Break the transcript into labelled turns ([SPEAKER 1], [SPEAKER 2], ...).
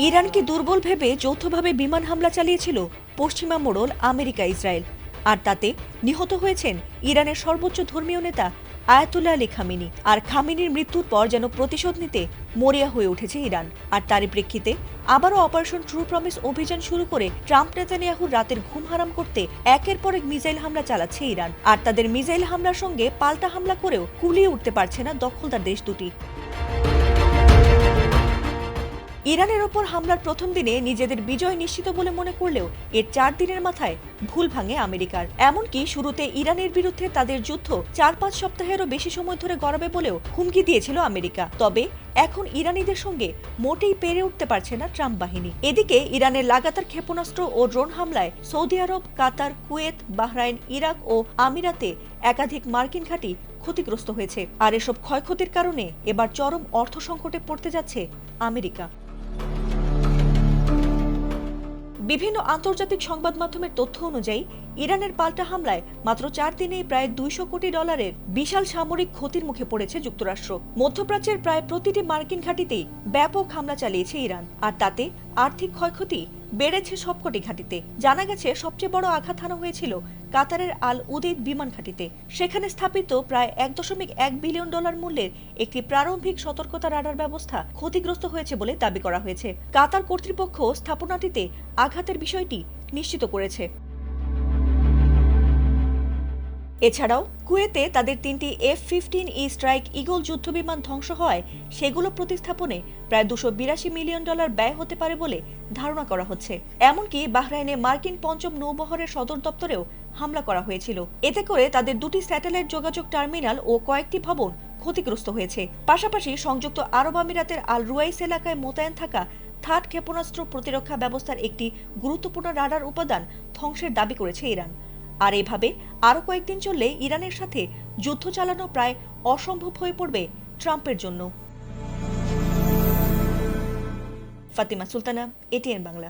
[SPEAKER 1] ইরানকে দুর্বল ভেবে যৌথভাবে বিমান হামলা চালিয়েছিল পশ্চিমা মোড়ল আমেরিকা ইসরায়েল, আর তাতে নিহত হয়েছেন ইরানের সর্বোচ্চ ধর্মীয় নেতা আয়াতুল্লাহ আলী খামেনি। আর খামেনির মৃত্যুর পর যেন প্রতিশোধ নিতে মরিয়া হয়ে উঠেছে ইরান। আর তারই প্রেক্ষিতে আবারও অপারেশন ট্রু প্রমিস অভিযান শুরু করে ট্রাম্প নেতানিয়াহুর রাতের ঘুম হারাম করতে একের পর এক মিসাইল হামলা চালাচ্ছে ইরান। আর তাদের মিসাইল হামলার সঙ্গে পাল্টা হামলা করেও কুলিয়ে উঠতে পারছে না দখলদার দেশ দুটি। ইরানের ওপর হামলার প্রথম দিনে নিজেদের বিজয় নিশ্চিত বলে মনে করলেও এর 4 দিনের মাথায় ভুল ভাঙে আমেরিকার। এমনকি শুরুতে ইরানের বিরুদ্ধে তাদের যুদ্ধ 4-5 সপ্তাহেরও বেশি সময় ধরে গড়াবে বলেও হুমকি দিয়েছিল আমেরিকা। তবে এখন ইরানিদের সঙ্গে মোটেই পেরে উঠতে পারছে না ট্রাম্প বাহিনী। এদিকে ইরানের লাগাতার ক্ষেপণাস্ত্র ও ড্রোন হামলায় সৌদি আরব, কাতার, কুয়েত, বাহরাইন, ইরাক ও আমিরাতে একাধিক মার্কিন ঘাঁটি ক্ষতিগ্রস্ত হয়েছে। আর এসব ক্ষয়ক্ষতির কারণে এবার চরম অর্থ সংকটে পড়তে যাচ্ছে আমেরিকা। বিভিন্ন আন্তর্জাতিক সংবাদ মাধ্যমের তথ্য অনুযায়ী ইরানের পাল্টা হামলায় মাত্র 4 দিনেই প্রায় $200 কোটি বিশাল সামরিক ক্ষতির মুখে পড়েছে যুক্তরাষ্ট্র। মধ্যপ্রাচ্যের প্রায় প্রতিটি মার্কিন ঘাঁটিতেই ব্যাপক হামলা চালিয়েছে ইরান, আর তাতে আর্থিক ক্ষয়ক্ষতি বেড়েছে সবকটি ঘাঁটিতে। জানা গেছে সবচেয়ে বড় আঘাত হানা হয়েছিল কাতারের আল উদেইদ বিমান ঘাঁটিতে। সেখানে স্থাপিত প্রায় $1.1 বিলিয়ন মূল্যের একটি প্রারম্ভিক সতর্কতা রাডার ব্যবস্থা ক্ষতিগ্রস্ত হয়েছে বলে দাবি করা হয়েছে। কাতার কর্তৃপক্ষ স্থাপনাটিতে আঘাতের বিষয়টি নিশ্চিত করেছে। এছাড়াও কুয়েতে তাদের 3টি F-15E স্ট্রাইক ঈগল যুদ্ধবিমান ধ্বংস হওয়ায় সেগুলো প্রতিস্থাপনে প্রায় $282 মিলিয়ন ব্যয় হতে পারে বলে ধারণা করা হচ্ছে। এমনকি বাহরাইনে মার্কিন পঞ্চম নৌবহরের সদর দপ্তরেও হামলা করা হয়েছিল। এতে করে তাদের 2টি স্যাটেলাইট যোগাযোগ টার্মিনাল ও কয়েকটি ভবন ক্ষতিগ্রস্ত হয়েছে। পাশাপাশি সংযুক্ত আরব আমিরাতের আল রুয়াইস এলাকায় মোতায়েন থাকা থার্ড ক্ষেপণাস্ত্র প্রতিরক্ষা ব্যবস্থার একটি গুরুত্বপূর্ণ রাডার উপাদান ধ্বংসের দাবি করেছে ইরান। আর এভাবে আরও কয়েকদিন চললে ইরানের সাথে যুদ্ধ চালানো প্রায় অসম্ভব হয়ে পড়বে ট্রাম্পের জন্য। ফাতিমা সুলতানা, ATN বাংলা।